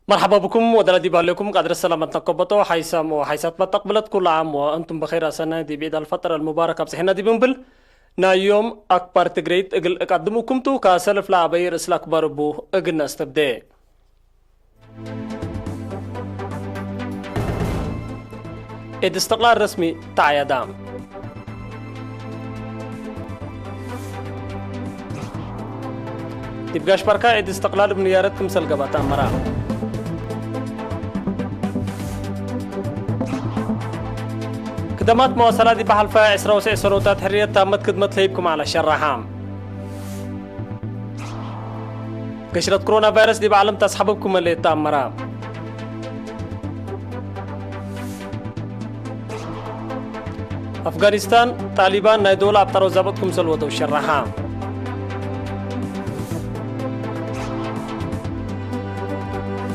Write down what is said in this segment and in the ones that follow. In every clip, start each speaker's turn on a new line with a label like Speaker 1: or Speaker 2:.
Speaker 1: مرحبا بكم ودلدي بالكم قدر السلامة تنقبطوا حيسام وحيسات ما تقبلت كل عام وأنتم بخير سنة دي بعد الفترة المباركة بسحنا دي بنبل نا يوم أكبر تجريد أقل أقدمكم تو كاسلف لعبير إسلا أكبر بو أقل نستبدأ استقلال رسمي تعيا دام تبقاش بركة استقلال بنيارتكم سلقبات أمرا خدمات مواصلات بحال فا 29 سنوات حرية تامت خدمة ليبكم على الشرحام قشرة كورونا فيروس دي بعلم تسحبكم اللي تامرا أفغانستان طالبان نايدولا أبترو زابطكم سلوة الشرحام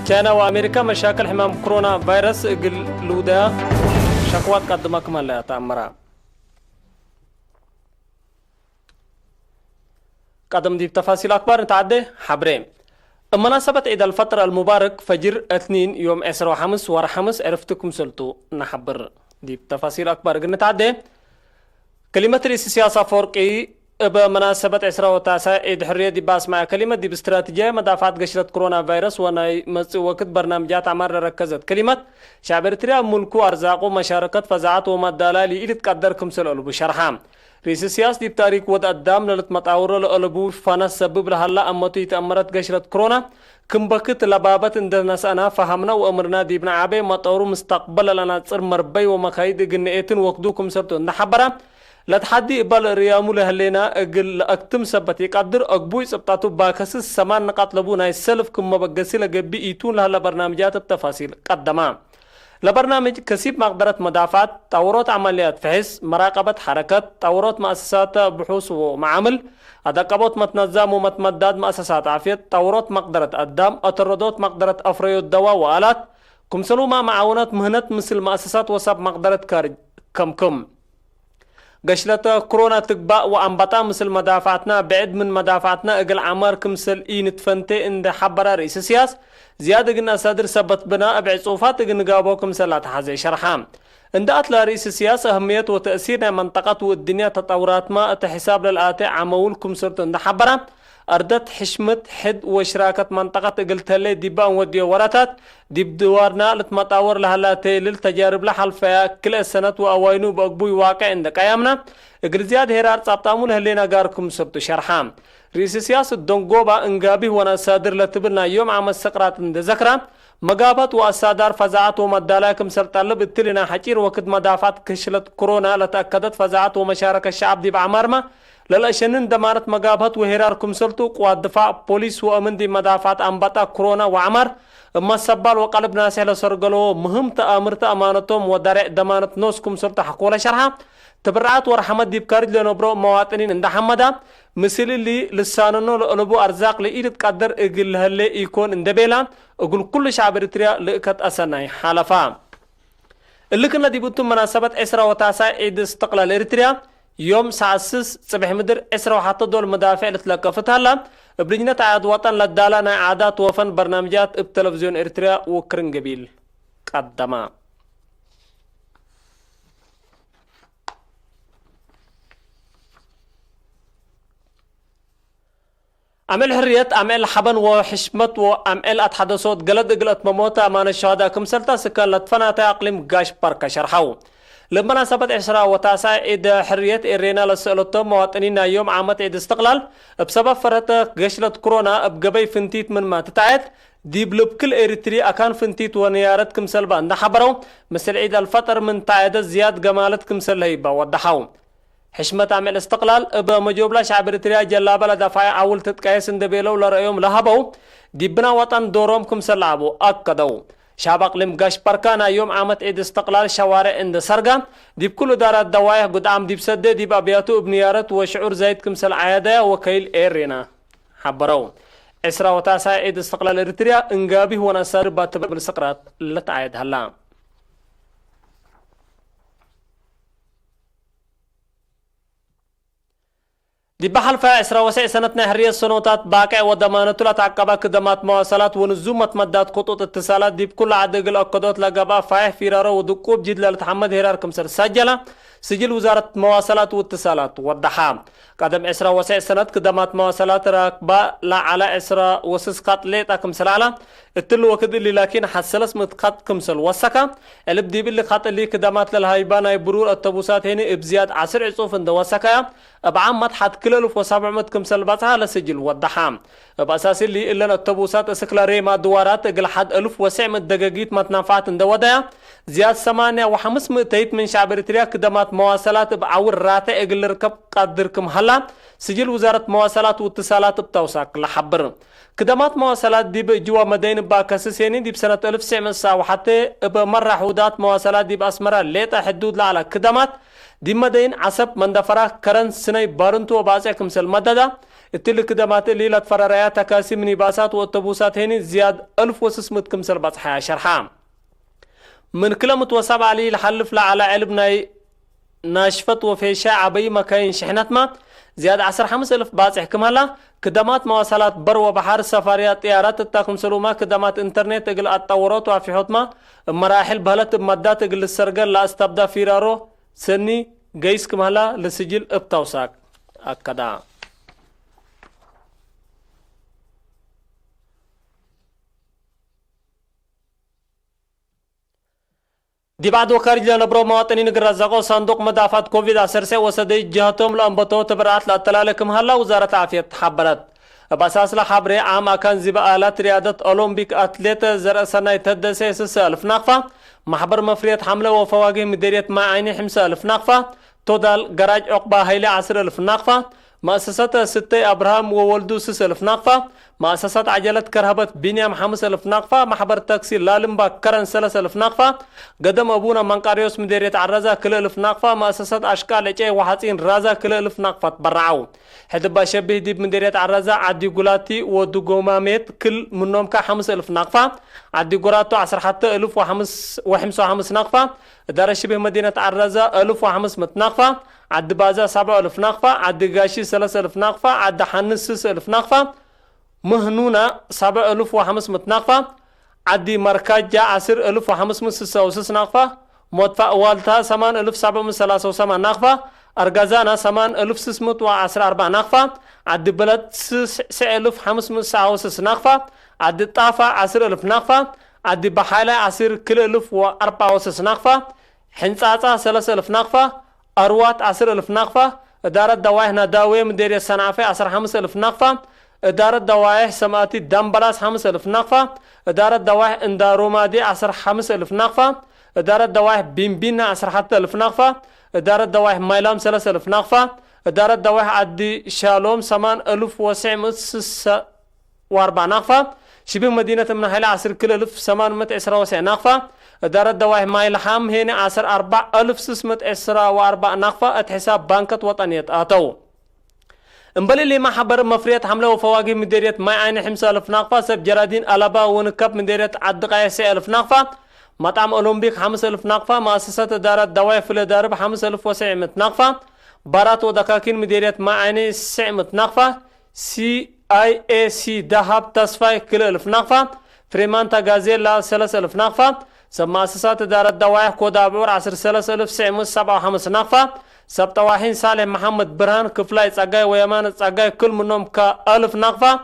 Speaker 1: كينا وأمريكا مشاكل حمام كورونا فيروس قلودا شكوات قدمكم اللي تامرا قدم دي تفاصيل أكبر نتعدي حبرين مناسبة عيد الفطر المبارك فجر اثنين يوم 15 ورحمس عرفتكم سلطو نحبر دي تفاصيل أكبر نتعدي كلمة رئيس السياسة فورقي بمناسبة 19 عيد حرية دي باس مع كلمة دي باستراتيجية مدافعات قشرة كورونا فيروس وقت برنامجات عمار ركزت كلمة شعب ارتريا ملكو أرزاقو مشاركة فزاعات ومدالالي إلي تقدركم سلولو بشرحام رئيس السياسة دي بتاريخ ود قدام للت متعورة لألبو فانا سبب لهلا أمتو يتأمرت قشرة كورونا كم بكت لبابت اندناس أنا فهمنا وأمرنا دي ابن عابي مطورو مستقبل لنا تصر مربي ومخايد قنئتن وقدوكم سبتو نحبرا لتحدي إقبال ريامو لهلينا أقل أكتم سبت يقدر أقبوي سبتاتو باكسس سمان نقاط لبونا السلف كم مبقسي لقبي إيتون لهلا برنامجات بتفاصيل قدما لبرنامج كسيب مقدرة مدافعات تورات عمليات فحص مراقبة حركات تورات مؤسسات بحوث ومعامل أدقبات متنظم ومتمدد مؤسسات عافية تورات مقدرة الدم أتردوت مقدرة أفريو الدواء وآلات كمسلو مع معاونات مهنات مثل مؤسسات وصاب مقدرة كارج كم قشلة كورونا تقبأ وأنبطا مثل مدافعتنا بعد من مدافعتنا اقل عمار كمسل نتفنتي اند حبرا رئيس السياس زيادة قلنا صدر سبت بنا ابع صوفات قنقابو كمسل لا تحزي شرحام اندأت لرئيس السياسة أهمية وتأثير منطقة والدنيا تطورات ما تحساب للآتي عمول كمسل اند حبرا أردت حشمت حد وشراكة منطقة قلت لي ديبان وديو وراتات ديب دوارنا لتمطاور لها لا تيلل تجارب لحل فيها كل السنة وأوينو بأقبوي واقع عندك أيامنا اقل زياد هيرار صابتامو لهلينا قاركم سبتو شرحام رئيس سياسة دونقوبا انقابي وانا سادر لتبنا يوم عام السقرات اند ذكرى مقابات وأسادار فزاعات ومدالاكم سلطلب التلنا حجير وقت مدافعات كشلت كورونا لتأكدت فزاعات ومشاركة الشعب دي بعمارما للأشنن دمارت مقابات وهراركم سلطو قوات دفاع بوليس وأمن دي مدافعات أنبطا كورونا وعمر اما السبال وقلب ناسي لسرقلو مهم تأمرت أمانتهم ودارع دمانت نوسكم سلطة حقولا شرحة تبرعات ورحمة دي بكارج لنبرو مواطنين اند حمدا مثل اللي لساننو لألبو أرزاق لإيدت قدر اقل هالي يكون اندبيلا اقول كل شعب اريتريا لإكت أسناي حالفا اللي كنا دي بطن مناسبة إسرا وتاسع عيد استقلال اريتريا يوم ساسس صبح مدر إسرا وحتى دول مدافع لتلقفتها لا بلجنة عاد وطن لدالانا عادات وفن برنامجات بتلفزيون اريتريا وكرنجبيل قدما عمل حرية عمل حبن وحشمت وعمل أتحدثوت قلد قلت مموتا أمان الشهداء كم سلطة سكان لطفنا أقليم قاش باركا شرحو لمناسبة 19 عيد حرية إيرينا لسألتهم مواطنين يوم عامة عيد استقلال بسبب فرط قشلة كورونا بقبي فنتيت من ما تتعيد دي بلبكل إريتري أكان فنتيت ونيارت كمسل بان حبرو مثل عيد الفطر من تعيد زياد قمالت كمسل هيبا ودحو حشمة عمل استقلال بمجوبلا شعب إريتريا جلابة لدفاع أول تتكايس اندبيلو لرأيهم لهبو دي بنا وطن دوروم كمسل لعبو أكدو شعب أقليم قاش بركانا يوم عامت عيد استقلال شوارع عند سرقة دي بكل دارات دوايح قدام دي بسدة دي بابياتو ابنيارت وشعور زايد كمسل عيادة وكيل إيرينا حبرو إسرا وتاسع عيد استقلال إريتريا انقابي هو نصار باتبر بالسقرات لتعيد هلا دي بحلفة إسرا وسع سنتنا حرية السنوات باقع وضمانته لا تعقبا كدمات مواصلات ونزومة مدات خطوط اتصالات دي بكل عدد الأقدات لقبا فايح فيرارو ودقوب جد لتحمد هرار كمسر سجلة سجل وزارة مواصلات واتصالات والدحام قدم إسرا وسع سنة كدمات مواصلات راكبا لا على إسرا وسس قط ليتا كمسر على التلو وكد اللي لكن حسلس متقط كمسر وسكا اللي بدي باللي خط اللي كدمات للهايبان برور التبوسات هنا ابزياد عسر عصوف اند وسكا بعام مدحت كللف وسبع مت كمسر باتها لسجل والدحام بأساس اللي إلا التبوسات اسكلاري ما دوارات اقل حد ألف وسع مت دقاقيت متنافعات اند ودايا زياد 800 من شعب إريتريا كدمات مواصلات بعور راتع اقل ركب قدركم هلا سجل وزارة مواصلات واتصالات بتوساك لحبر كدمات مواصلات دي بجوا مدين باكاسسيني دي بسنة 1900 وحتى بمرة حودات مواصلات دي بأسمرة ليتا حدود لعلى كدمات دي مدين عصب مندفرة كرن سنة بارنتو وباسع كمسل مددا التل كدمات اللي لتفرريات تكاسي مني باسات واتبوسات هيني زياد 1600 كمسل باسحة شرحام من كل متوسب عليه الحلف على علبنا ناشفت وفيشا عبي مكاين شحنات ما زياد 15000 باصح كمالا كدمات مواصلات بر وبحر سفريات طيارات التاكم سلوما كدمات انترنت اقل التورات وفي حطما مراحل بهلت بمدات اقل السرقل لا استبدا فيرارو سني جيس كمالا لسجل ابتوساك اكدا دي بعد وكارج لنبرو مواطنين قرزاقو صندوق مدافعات كوفيد 19 وسدي جهتهم لأنبطو تبرعات لأطلالكم هلا وزارة عافية حبرت بأساس لحبري عام كان زبا آلات رياضة أولمبيك أتليت زرع سنة تدسي سالف نقفة محبر مفرية حملة وفواقه مديرية ما عيني حمسة ألف نقفة تودال قراج عقبة هيلي 10,000 نقفة مؤسسات ستي أبراهام وولدو 6,000 نقفة مؤسسات عجلة كرهبة بنيام 5,000 نقفة محبر تاكسي لالمبا كرن 3,000 نقفة قدم أبونا منقاريوس مديرية عرزة كل 1,000 نقفة مؤسسات أشكال إجاي وحاطين رازة كل 1,000 نقفة تبرعوا حدبا شبه ديب مديرية عرزة عدي قولاتي ودو قوماميت كل منهم 5,000 نقفة عدي قراتو 10,505 نقفة دار شبه مدينة عرزة 1,500 نقفة عد بازا 7,000 نقفة عد قاشي 3,000 نقفة عد حنس 6,000 نقفة مهنونا 7,500 نقفة عدي مركز جا 10,566 نقفة مدفع والتها 8,773 نقفة أرغازانا 8,614 نقفة عدي بلد 9,569 نقفة عدي طافة 10,000 نقفة عدي بحالة 10,064 نقفة حنصاصة 3,000 نقفة أروات 10,000 نقفة إدارة دوايح نداوية مديرية صنعفة 15,000 نقفة إدارة دوايح سماتي دمبلاس 5,000 نقفة إدارة دوايح اندارومادي 15,000 نقفة إدارة دوايح بيمبينا 10,000 نقفة إدارة دوايح مايلام 3,000 نقفة إدارة دوايح عدي شالوم 8,904 نقفة شبه مدينة منحلة 10,819 نقفة إدارة دوايح مايلحام هنا 4,604 نقفة اتحساب بانكة وطنية آتو امبالي اللي ما حبر مفريات حملة وفواقه مديرية ماي عين 5,000 نقفة سب جرادين ألابا ونكب مديرية عدقاية 6,000 نقفة مطعم أولمبيك 5,000 نقفة مؤسسات إدارة دوايح في الإدارة 5,900 نقفة بارات ودكاكين مديرية ماي عين 900 نقفة CIAC دهب تصفاي كل 1,000 نقفة فريمانتا غازيلا 3,000 نقفة سب مؤسسات إدارة دوايح كودابور 10,957 نقفة سب طواحين صالح محمد برهان كفلاي صقاي ويمان صقاي كل منهم ك1,000 نقفة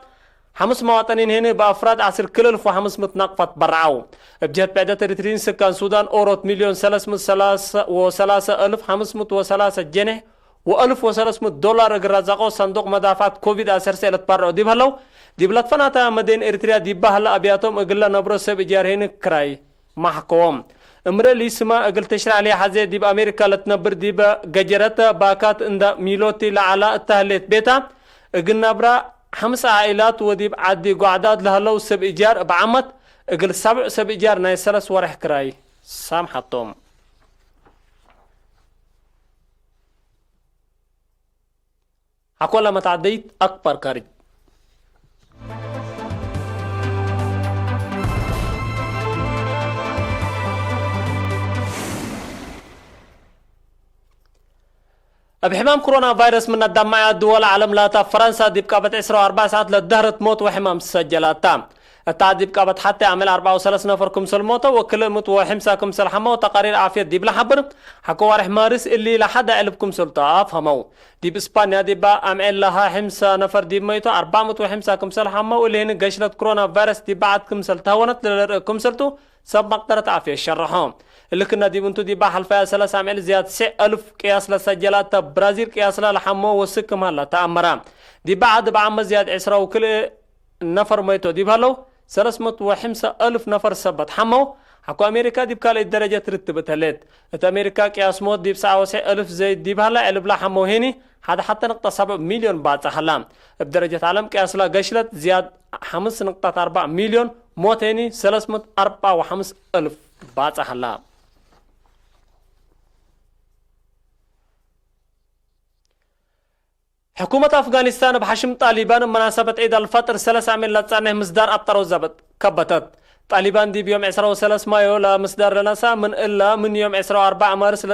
Speaker 1: 5 مواطنين هنا بأفراد 10,500 نقفة تبرعوا بجهة بعدة إريتريين سكان سودان أوروت 1,303,503 جنيه و1,300 $. رزقوا صندوق مدافعات كوفيد 19 تبرعوا دي بهلو دي بلطفناتا مدين إريتريا دي بهلا أبياتهم إقلا نبرو سب إجارهين كراي محكوم امرأ اللي اسمها اقل تشرع لي حزي دي بأمريكا لتنبر دي بقجرتا باكات اندا ميلوتي لعلا التهليت بيتا اقل نبرا 5 عائلات ودي بعدي قعدات لهلو سب إيجار بعمت اقل 7 سب إيجار ناي 3 ورح كراي سامحتهم حكو لما تعديت أكبر كارج بحمام كورونا فيروس من الدماء الدول عالم لا فرنسا دي بقابت 24 ساعات للدهرة موت وحمام سجلات التعذيب قابت حتى عمل 34 نفر كمسل موتة وكل موت وحمسا كمسل حمو تقارير عافية دي بلا حبر حكوا وارح مارس اللي لحد قلب كمسل طاف همو دي بإسبانيا دي با عمل لها حمسا نفر دي ميتو 400 وحمسا كمسل حمو اللي هن قشلت كورونا فيروس دي بعد كمسل تهونت كمسلتو سب مقدرة عافية الشرحهم اللي كنا دي بنتو دي بحل فيها 3 عمل زياد 9000 قياس لسجلات برازيل قياس لحمو وسكم هلا تأمرا دي بعد بعم زياد 10 وكل نفر ميتو دي بهلو 305,000 نفر سبت حمو حكو أمريكا دي بكال الدرجة ترتبت هلت أمريكا قياس موت دي 99,000 زيد دي بهلا علب حمو هيني هذا حتى نقطة 7 مليون بعد حلام بدرجة عالم قياس لا قشلت زياد 5.4 مليون موت هيني 304,500 بعد حلام حكومة أفغانستان بحشم طالبان مناسبة عيد الفطر 3 من لتصانه مصدر أبطر وزبط كبتت طالبان دي بيوم 23 مايو لمصدر لنسا من يوم 24 مارس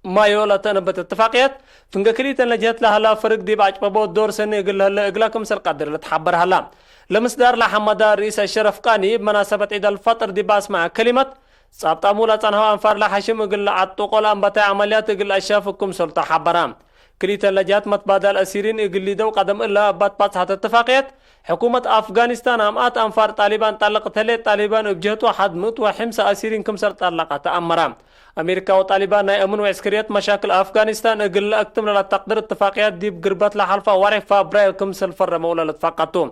Speaker 1: مايو لتنبت اتفاقيات فنقكريتن لجهت لها لا فرق دي بعج بابو الدور سنة يقول هلا إقلاكم سر قدر لتحبر هلا لمصدر لحمد رئيس الشرف قاني بمناسبة عيد الفطر دي باسمع كلمة صابتا مولا تنهو أنفار لحشم يقول عطوقل أنبتا عمليات يقول أشافكم سلطة حبرام كريتا لجات متبادل أسيرين يقول دو قدم إلا بات هات اتفاقيات حكومة أفغانستان أمات أنفار طالبان طلقت هلي طالبان بجهتو حد موت وحمسة أسيرين كمسر طلقت أمرام أمريكا وطالبان يأمن وعسكريات مشاكل أفغانستان يقول أكتم للتقدير اتفاقيات دي بقربات لحلفة وارح فابراير كمسر فر مولا لتفاقتهم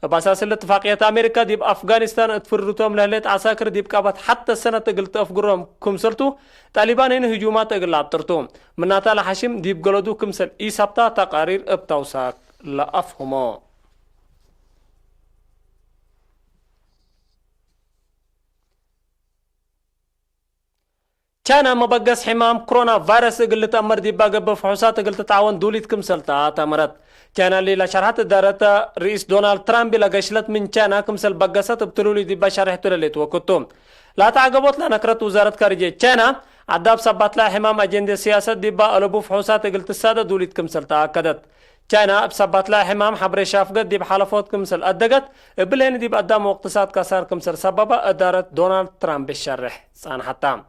Speaker 1: بأساس الاتفاقيات أمريكا دي بأفغانستان اتفرتهم لهلت عساكر دي بقابت حتى السنة قلت أفقرهم كمسرتو طالبان هن هجومات قل عبترتهم من ناتال حشم دي بقلدو كمسر إيسابتا تقارير ابتوساك لأفهمو كان مبقس حمام كورونا فيروس قلت أمر دي باقب فحوصات قلت تعاون دوليت كمسلتا تمرت كان اللي لشرحت دارتا رئيس دونالد ترامب لقشلت من كان كمسل بقسات بتلولي دي بشرحت لليت وكتوم لا تعقبت لنكرت وزارة خارجية كان عداب سبات لا حمام أجندة سياسة دي بقلبو فحوصات قلت السادة دوليت كمسلتا أكدت كان بسبات لا حمام حبر شافقت دي بحالفوت كمسل أدقت بلين دي بقدام اقتصاد كسار كمسل سببا أدارت دونالد ترامب الشرح سان حتام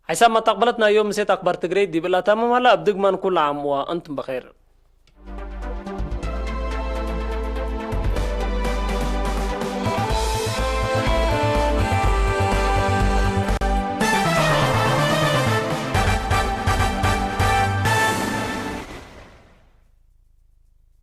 Speaker 1: حسب ما تقبلتنا يوم مسيت أكبر تقريد دي بالله تمام هلا أبدق من كل عام وأنتم بخير